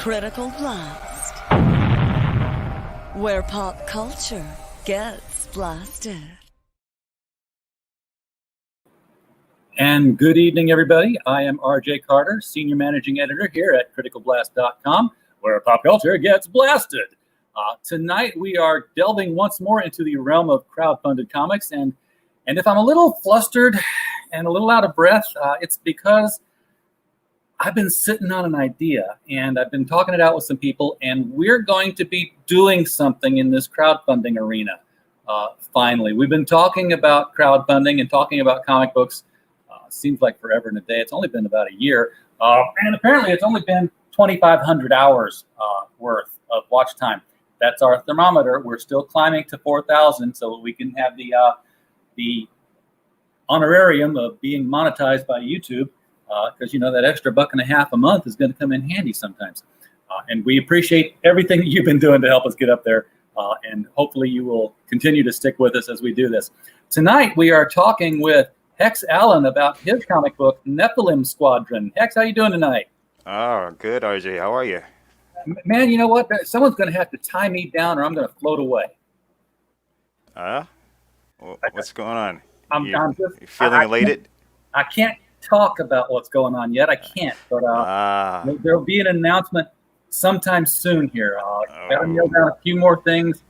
Critical Blast, where pop culture gets blasted. And good evening, everybody. I am RJ Carter, Senior Managing Editor here at criticalblast.com, where pop culture gets blasted. Tonight, we are delving once more into the realm of crowdfunded comics. And if I'm a little flustered and a little out of breath, it's because I've been sitting on an idea, and I've been talking it out with some people, and we're going to be doing something in this crowdfunding arena. Finally, we've been talking about crowdfunding and talking about comic books. Seems like forever and a day. It's only been about a year, and apparently it's only been 2,500 hours worth of watch time. That's our thermometer. We're still climbing to 4,000, so we can have the honorarium of being monetized by YouTube. Because that extra $1.50 a month is going to come in handy sometimes. And we appreciate everything that you've been doing to help us get up there. And hopefully you will continue to stick with us as we do this. Tonight we are talking with Hex Allen about his comic book, Nephilim Squadron. Hex, how you doing tonight? Oh, good, RJ. How are you? Man, you know what? Someone's going to have to tie me down or I'm going to float away. What's going on? I'm just you feeling elated? I can't talk about what's going on yet. I can't, but there'll be an announcement sometime soon here. I've got to nail down a few more things.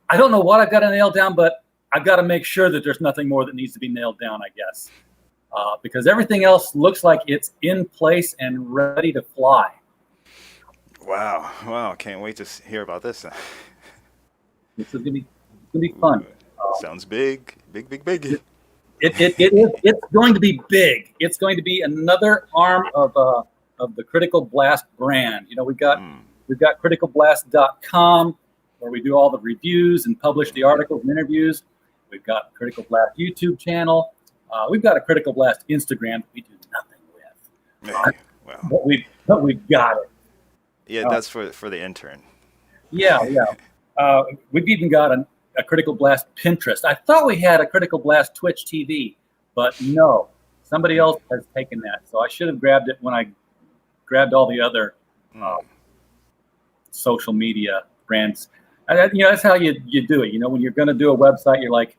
I don't know what I've got to nail down, but I've got to make sure that there's nothing more that needs to be nailed down, I guess, because everything else looks like it's in place and ready to fly. Wow! Can't wait to hear about this. This is gonna be fun. Sounds big. It's going to be big. It's going to be another arm of the Critical Blast brand. We've got criticalblast.com, where we do all the reviews and publish the articles and interviews. We've got Critical Blast YouTube channel. We've got a Critical Blast Instagram that we do nothing with. But we've got it. Yeah, that's for the intern. Yeah. We've even got a Critical Blast Pinterest. I thought we had a Critical Blast Twitch TV, but no, somebody else has taken that. So I should have grabbed it when I grabbed all the other social media brands. That's how you do it. When you're going to do a website, you're like,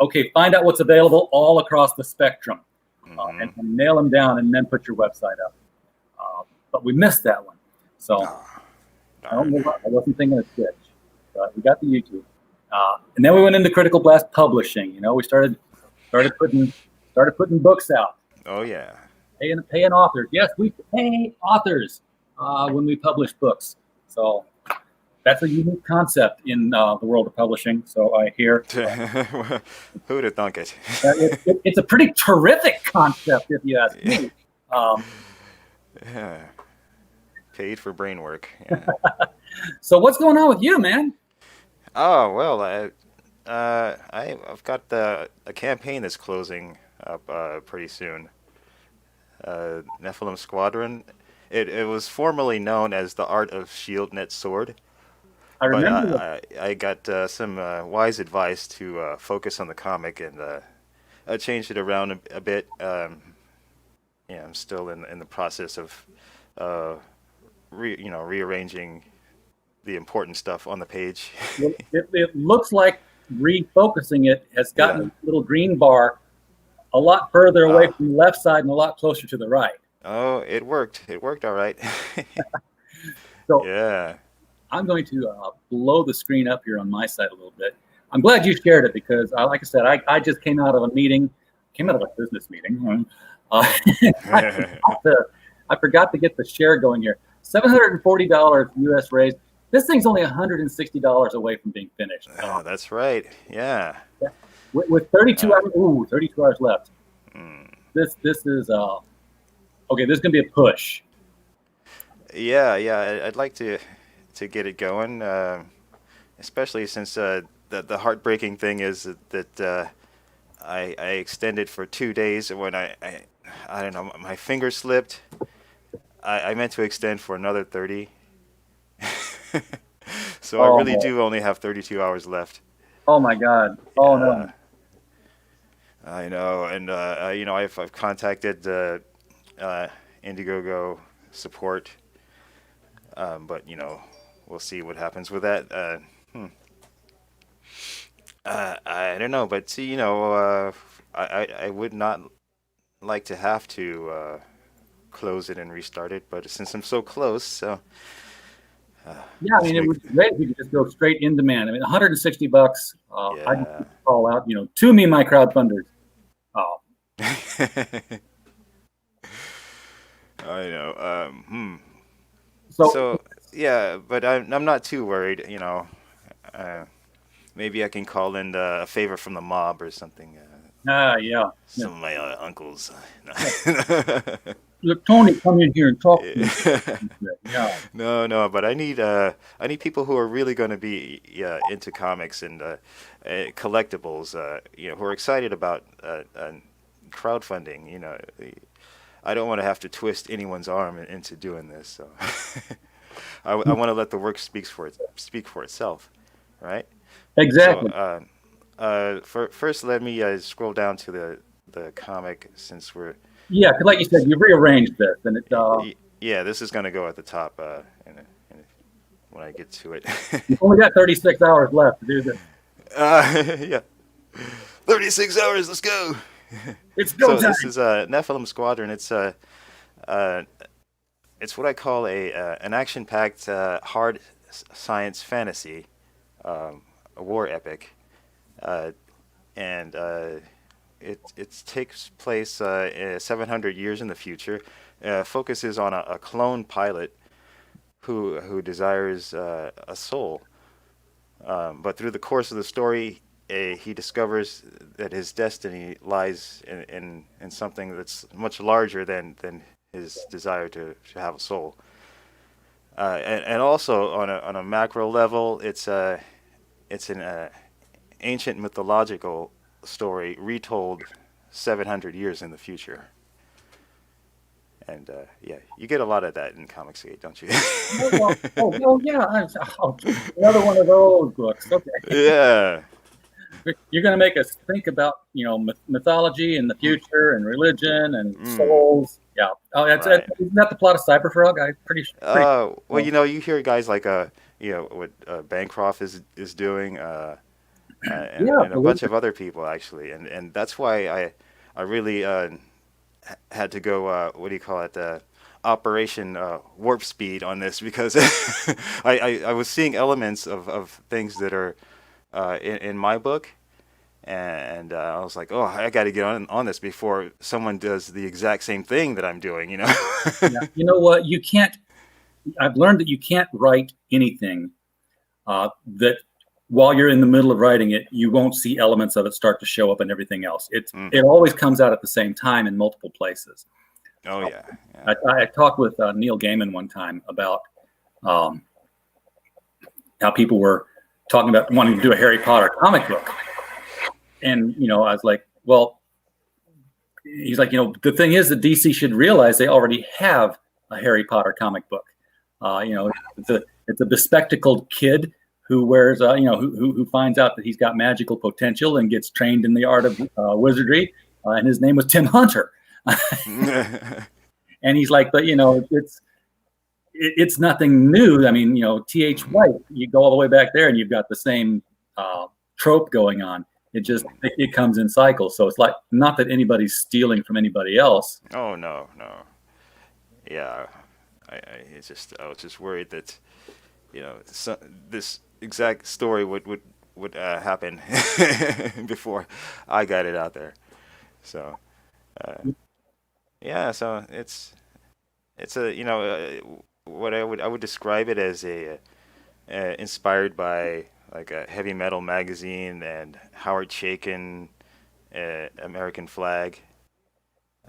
okay, find out what's available all across the spectrum and nail them down and then put your website up. But we missed that one. So I wasn't thinking of Twitch, but we got the YouTube. And then we went into Critical Blast Publishing. We started putting books out. Oh yeah. Paying authors. Yes, we pay authors when we publish books. So that's a unique concept in the world of publishing. So I hear. Who would have thunk it? It's a pretty terrific concept, if you ask me. Yeah. Paid for brain work. Yeah. So what's going on with you, man? Oh well, I've got a campaign that's closing up pretty soon. Nephilim Squadron. It was formerly known as the Art of Shield Net Sword. I remember. But I got some wise advice to focus on the comic, and I changed it around a bit. I'm still in the process of rearranging the important stuff on the page. It looks like refocusing it has gotten a little green bar a lot further away from the left side and a lot closer to the right. Oh, it worked. It worked all right. So yeah. I'm going to blow the screen up here on my side a little bit. I'm glad you shared it because, like I said, I just came out of a business meeting. I forgot to get the share going here. $740 US raised. This thing's only $160 away from being finished. That's right. Yeah. With 32 hours. 32 hours left. This is okay. There's gonna be a push. Yeah. I'd like to get it going, especially since the heartbreaking thing is that I extended for 2 days when I don't know, my finger slipped. I meant to extend for another 30. So I really do only have 32 hours left. Oh my God! Oh no! I know, and I've contacted Indiegogo support, But we'll see what happens with that. I don't know, but see, I would not like to have to close it and restart it, but since I'm so close, so Yeah, I let's mean, it make would be great if you could just go straight in demand. I mean, $160. I can yeah. call out, to me, my crowdfunders. Oh, I know. so So yeah, but I'm not too worried. Uh, maybe I can call in a favor from the mob or something. yeah. Some of my uncles. Look, Tony, come in here and talk to me. Yeah, No, but I need people who are really going to be into comics and collectibles. Who are excited about crowdfunding. I don't want to have to twist anyone's arm into doing this. So I want to let the work speak for itself, right? So exactly. first, let me scroll down to the comic since we're Yeah, 'cause like you said, you rearranged this, and it's yeah, this is going to go at the top when I get to it. you've only got 36 hours left to do this. Yeah, 36 hours. Let's go. It's go So time. this is Nephilim Squadron. It's what I call an action-packed hard science fantasy, a war epic, and it takes place 700 years in the future. Focuses on a clone pilot who desires a soul, but through the course of the story, he discovers that his destiny lies in something that's much larger than his desire to have a soul. And also on a macro level, it's an ancient mythological story retold 700 years in the future. And yeah, you get a lot of that in Comicsgate, don't you? Yeah. Another one of those books. Okay. Yeah. You're going to make us think about, mythology and the future and religion and souls. Yeah. Oh, Right. isn't that the plot of Cyberfrog? I'm pretty. Well, you hear guys like what Bancroft is doing, and a bunch of other people actually, and that's why I really had to go what do you call it, Operation Warp Speed on this because I was seeing elements of things that are in my book, and I was like, oh, I got to get on this before someone does the exact same thing that I'm doing. Yeah. You know what? You can't. I've learned that you can't write anything that while you're in the middle of writing it, you won't see elements of it start to show up in everything else. It always comes out at the same time in multiple places. Oh yeah. I talked with Neil Gaiman one time about how people were talking about wanting to do a Harry Potter comic book, and I was like, well, he's like, the thing is that DC should realize they already have a Harry Potter comic book. It's a bespectacled kid who wears, who finds out that he's got magical potential and gets trained in the art of wizardry, and his name was Tim Hunter. And he's like, but it's nothing new. I mean, T.H. White, you go all the way back there, and you've got the same trope going on. It comes in cycles. So it's like not that anybody's stealing from anybody else. Oh no. Yeah, I was just worried that this exact story would happen before I got it out there. So yeah, so it's a what I would describe it as a inspired by like a heavy metal magazine and Howard Chaykin, American Flag,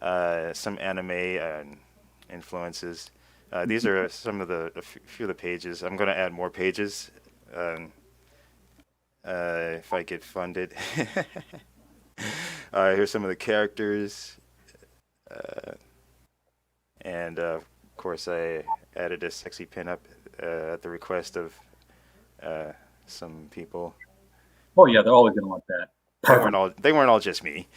some anime influences. These are some of a few of the pages. I'm going to add more pages if I get funded. Here's some of the characters, and of course I added a sexy pinup at the request of some people. Oh yeah, they're always going to want that. They weren't all just me.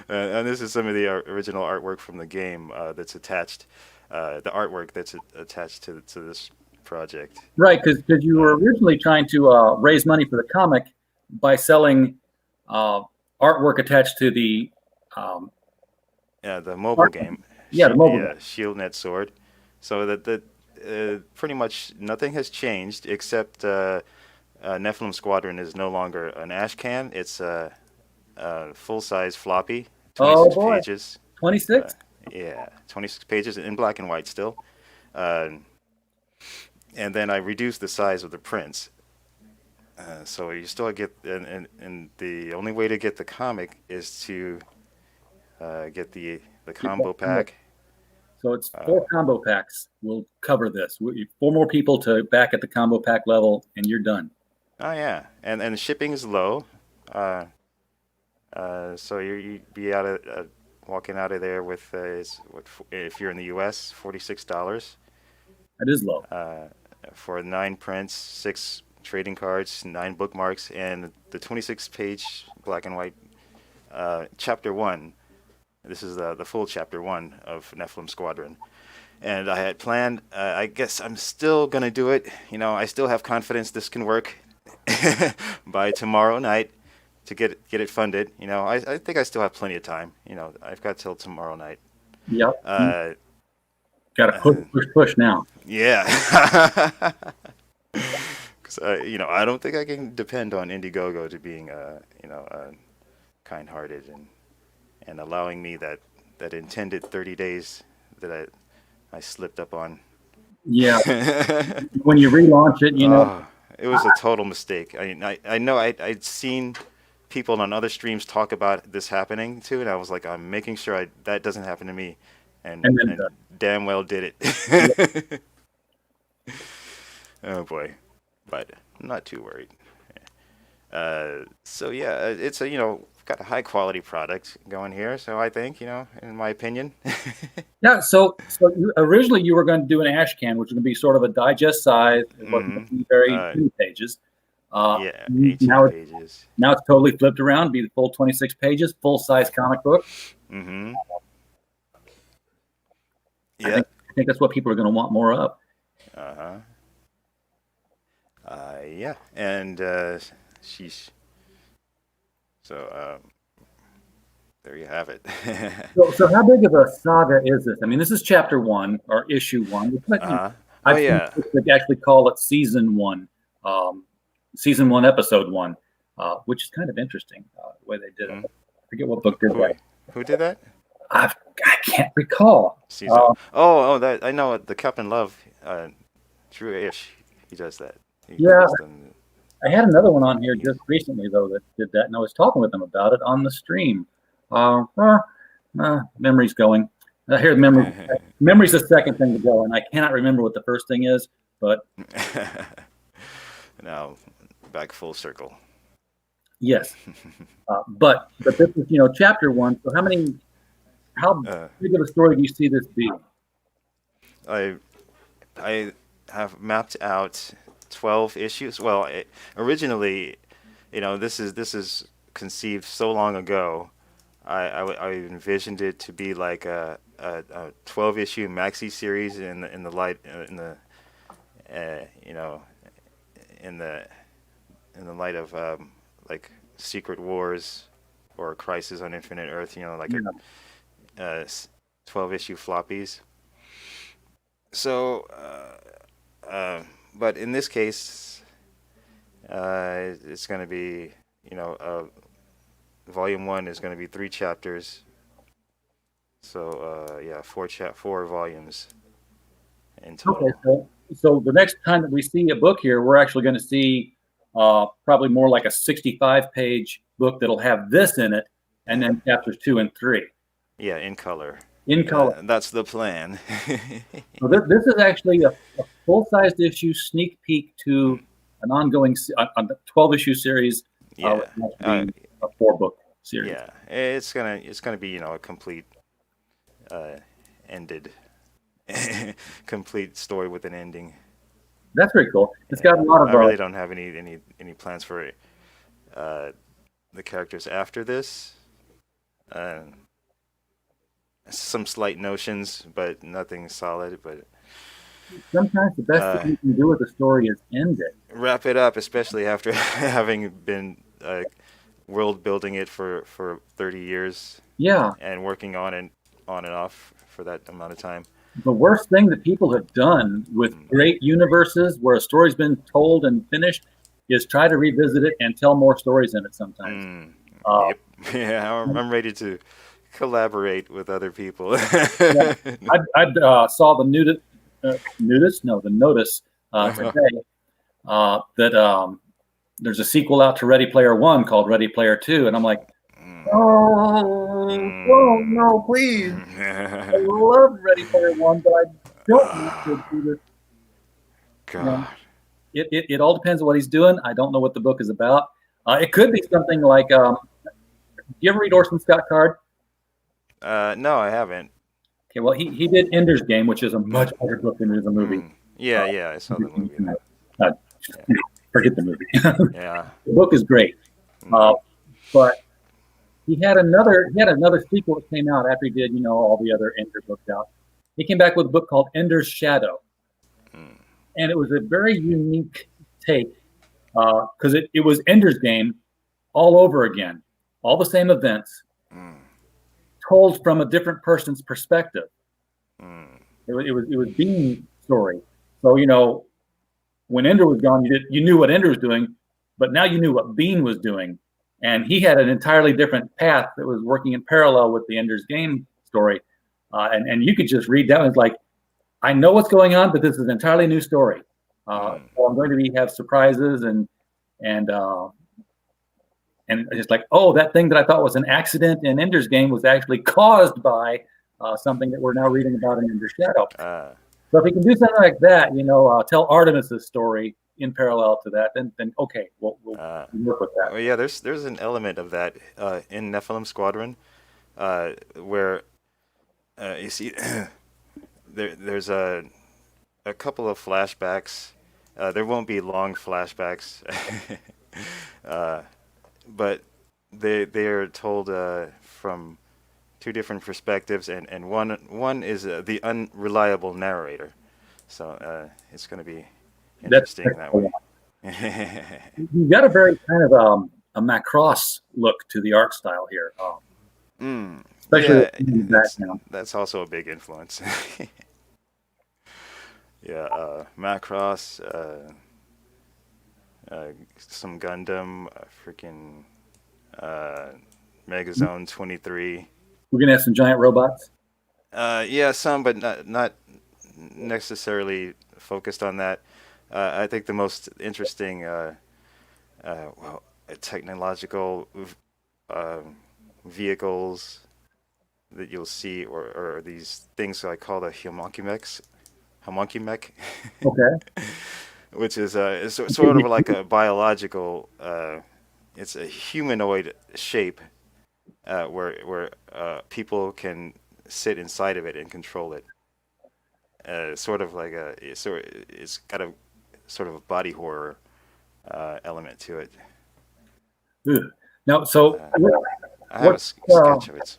And this is some of the original artwork from the game that's attached. the artwork that's attached to this project. Right, because you were originally trying to raise money for the comic by selling artwork attached to the The mobile game. Yeah, the mobile game. Shield Net Sword. So that pretty much nothing has changed except Nephilim Squadron is no longer an ash can. It's a full-size floppy, 26 pages. 26? 26 pages in black and white still. And then I reduced the size of the prints. So you still get, and the only way to get the comic is to get the combo pack. So it's 4 combo packs will cover this. 4 more people to back at the combo pack level, and you're done. Oh yeah, and the shipping is low. So you'd be walking out of there with if you're in the U.S. $46. That is low. For 9 prints, 6 trading cards, 9 bookmarks, and the 26-page black and white chapter 1. This is the full chapter 1 of Nephilim Squadron. And I had planned, I guess I'm still going to do it. I still have confidence this can work by tomorrow night to get it funded. I think I still have plenty of time. I've got till tomorrow night. Yep. Got to push now. Yeah. Because, I don't think I can depend on Indiegogo to being, kind-hearted and allowing me that intended 30 days that I slipped up on. Yeah. When you relaunch it, it was a total mistake. I know I'd seen people on other streams talk about this happening too, and I was like, I'm making sure that doesn't happen to me, and damn well did it. Oh boy, but I'm not too worried. So yeah, it's got a high quality product going here. So I think, in my opinion. Yeah. So originally you were going to do an ash can, which was going to be sort of a digest size. It wasn't going to be very many pages. 18 pages. Now it's totally flipped around, be the full 26 pages, full size comic book. Mm-hmm. I think that's what people are going to want more of. Yeah, and sheesh. So there you have it. So how big of a saga is this? I mean, this is chapter 1 or issue 1. I think they actually call it season 1, season 1, episode 1, which is kind of interesting the way they did it. I forget what book did that. Who did that? I can't recall. Season. That I know. The Captain Love, Drew-ish, he does that. I had another one on here just recently though that did that, and I was talking with them about it on the stream. Memory's going. Here, memory's the second thing to go, and I cannot remember what the first thing is. But now back full circle. Yes, but this is chapter 1. So how big of a story do you see this being? I have mapped out 12 issues. Well, originally, this is conceived so long ago. I envisioned it to be like a 12-issue maxi series in the light of like Secret Wars or Crisis on Infinite Earth. 12-issue floppies. So, but in this case, it's going to be, volume 1 is going to be 3 chapters. So, 4 volumes in total. Okay, so the next time that we see a book here, we're actually going to see probably more like a 65-page book that'll have this in it, and then chapters 2 and 3. Yeah, in color. In color. That's the plan. So this is actually a full-sized issue sneak peek to an ongoing 12-issue series. A 4-book series. Yeah, it's gonna be a complete ended, complete story with an ending. That's very cool. It's got a lot of. I really don't have any plans for the characters after this. some slight notions, but nothing solid. But Sometimes the best thing you can do with a story is end it. wrap it up, especially after having been world building it for 30 years Yeah. and working on and off for that amount of time. The worst thing that people have done with great universes where a story's been told and finished is try to revisit it and tell more stories in it sometimes. Yep. Yeah, I'm ready to collaborate with other people. Yeah. I saw the the notice today that there's a sequel out to Ready Player One called Ready Player Two, and I'm like, oh no, please! I love Ready Player One, but I don't want to do this. God. It all depends on what he's doing. I don't know what the book is about. It could be something like, do you ever read Orson Scott Card? No, I haven't. Okay, well, he did Ender's Game, which is a much better book than it is a movie. Yeah, I saw the movie. Forget the movie. Yeah. The book is great, but he had another sequel that came out after he did all the other Ender books out. He came back with a book called Ender's Shadow, and it was a very unique take because it was Ender's Game all over again, all the same events, told from a different person's perspective. It was Bean's story. So when Ender was gone, you knew what Ender was doing, but now you knew what Bean was doing, and he had an entirely different path that was working in parallel with the Ender's Game story, and you could just read that. And it's like, I know what's going on, but this is an entirely new story. So I'm going to have surprises and it's like, oh, that thing that I thought was an accident in Ender's Game was actually caused by something that we're now reading about in Ender's Shadow. So if we can do something like that, tell Artemis's story in parallel to that, then okay, we'll work with that. Well, yeah, there's an element of that in Nephilim Squadron, where you see there's a couple of flashbacks. There won't be long flashbacks, but they are told from two different perspectives, and one is the unreliable narrator. So it's going to be interesting that way. You got a very kind of a Macross look to the art style here. Especially that's also a big influence. Yeah, Macross, some Gundam, freaking Megazone 23. We're gonna have some giant robots. Yeah, some, but not necessarily focused on that. I think the most interesting, technological vehicles that you'll see, or these things I call the homunculus mech. Okay. Which is sort of like a biological. It's a humanoid shape, where people can sit inside of it and control it. Sort of like it's got a sort of a body horror element to it. Now, so I have a sketch of it.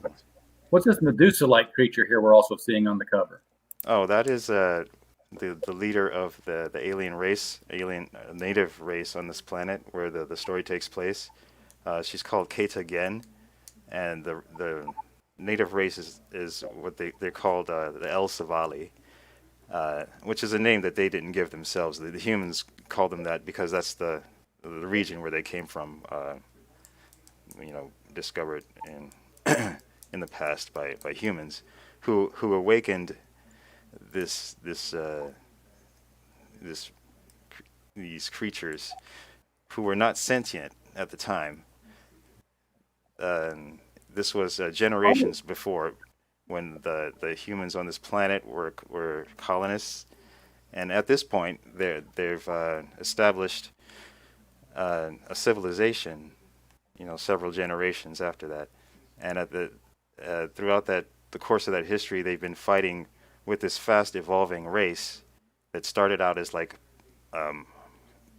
What's this Medusa-like creature here we're also seeing on the cover? Oh, that is the leader of the alien native race on this planet where the story takes place. She's called Keta Gen, and the native race is what they're called the El Savali, which is a name that they didn't give themselves. The humans called them that because that's the region where they came from. Discovered in the past by humans who awakened these creatures who were not sentient at the time. This was generations before, when the humans on this planet were colonists, and at this point they've established a civilization. Several generations after that, and throughout the course of that history, they've been fighting with this fast evolving race that started out as like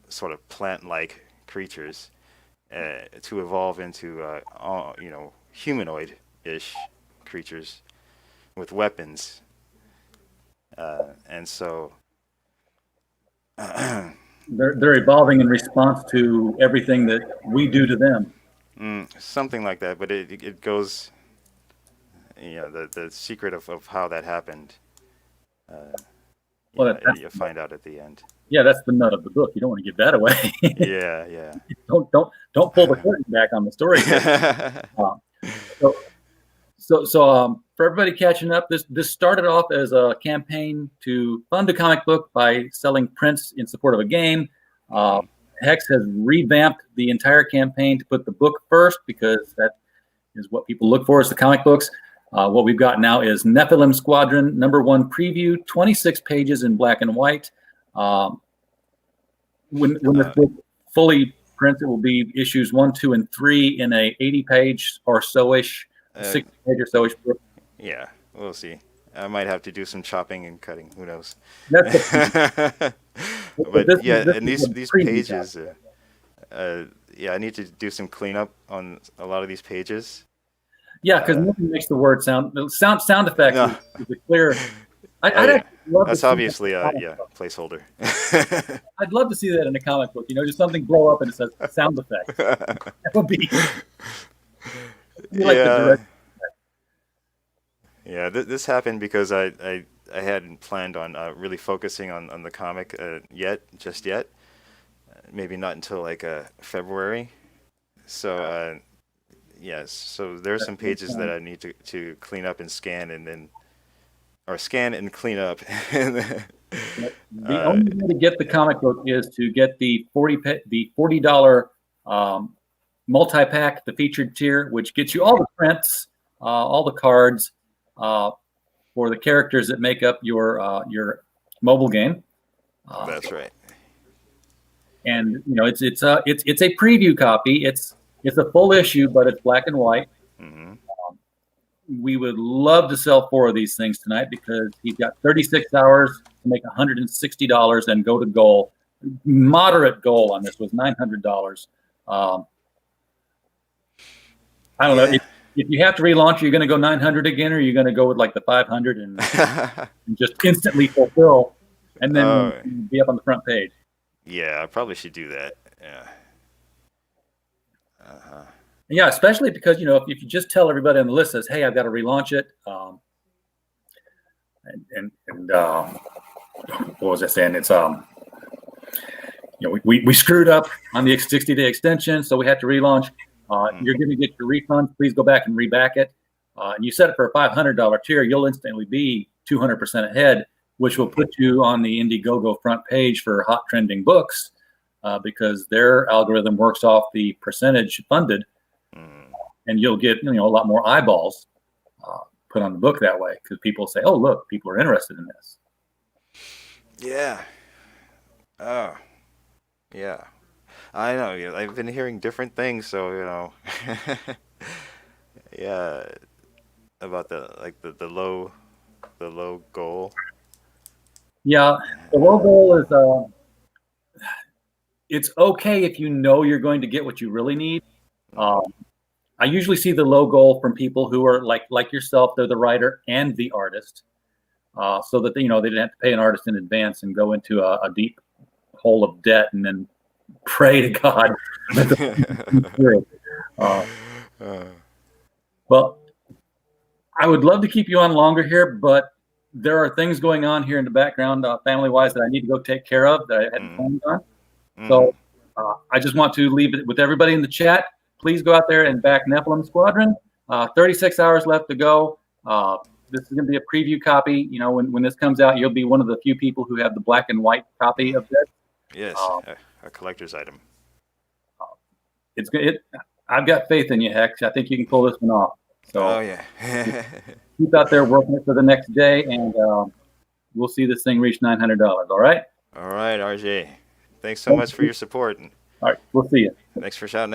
sort of plant-like creatures to evolve into humanoid-ish creatures, with weapons, and so They're evolving in response to everything that we do to them. something like that. But it goes, the secret of how that happened. Well, You find out at the end. yeah, that's the nut of the book. You don't want to give that away. Yeah. Don't pull the curtain back on the story. So for everybody catching up, this started off as a campaign to fund a comic book by selling prints in support of a game. Hex has revamped the entire campaign to put the book first because that is what people look for is the comic books. What we've got now is Nephilim Squadron #1 preview, 26 pages in black and white. When this book fully prints, it will be issues 1, 2, and 3 in a 80-page or so-ish, 60-page or so-ish book. Yeah, we'll see. I might have to do some chopping and cutting. Who knows? But and these pages, I need to do some cleanup on a lot of these pages. Yeah, because nothing makes the word sound effects is a clear. That's obviously a placeholder. I'd love to see that in a comic book. Just something blow up and it says sound effects. That would be. This happened because I hadn't planned on really focusing on the comic just yet. Maybe not until like February. So so there's some pages that I need to clean up and scan scan and clean up. The only way to get the comic book is to get the $40 multi-pack, the featured tier, which gets you all the prints, all the cards for the characters that make up your mobile game. That's right. And it's a preview copy. It's a full issue, but it's black and white. We would love to sell 4 of these things tonight because he's got 36 hours to make $160 and go to goal. Moderate goal on this was $900. I don't know. If you have to relaunch, you're going to go 900 again, or you're going to go with like the 500 and just instantly fulfill, and then be up on the front page. Yeah, I probably should do that. Yeah. Yeah, especially because if you just tell everybody on the list says, "Hey, I've got to relaunch it," what was I saying? It's we screwed up on the 60-day extension, so we had to relaunch. You're going to get your refund. Please go back and reback it. And you set it for a $500 tier, you'll instantly be 200% ahead, which will put you on the Indiegogo front page for hot trending books because their algorithm works off the percentage funded. And you'll get a lot more eyeballs put on the book that way because people say, "Oh, look, people are interested in this." Yeah. Oh, yeah. I know. I've been hearing different things, so yeah, about the low goal. Yeah, the low goal is it's okay if you're going to get what you really need. I usually see the low goal from people who are like yourself. They're the writer and the artist, so that they didn't have to pay an artist in advance and go into a deep hole of debt and then pray to God. Well, I would love to keep you on longer here, but there are things going on here in the background, family-wise, that I need to go take care of that I hadn't planned on. So I just want to leave it with everybody in the chat. Please go out there and back Nephilim Squadron. 36 hours left to go. This is going to be a preview copy. When this comes out, you'll be one of the few people who have the black and white copy of this. Yes, a collector's item. It's good. I've got faith in you, Hex. I think you can pull this one off. So keep out there working it for the next day, and we'll see this thing reach $900. All right? All right, RJ. Thanks so much for your support. All right, we'll see you. Thanks for shouting out.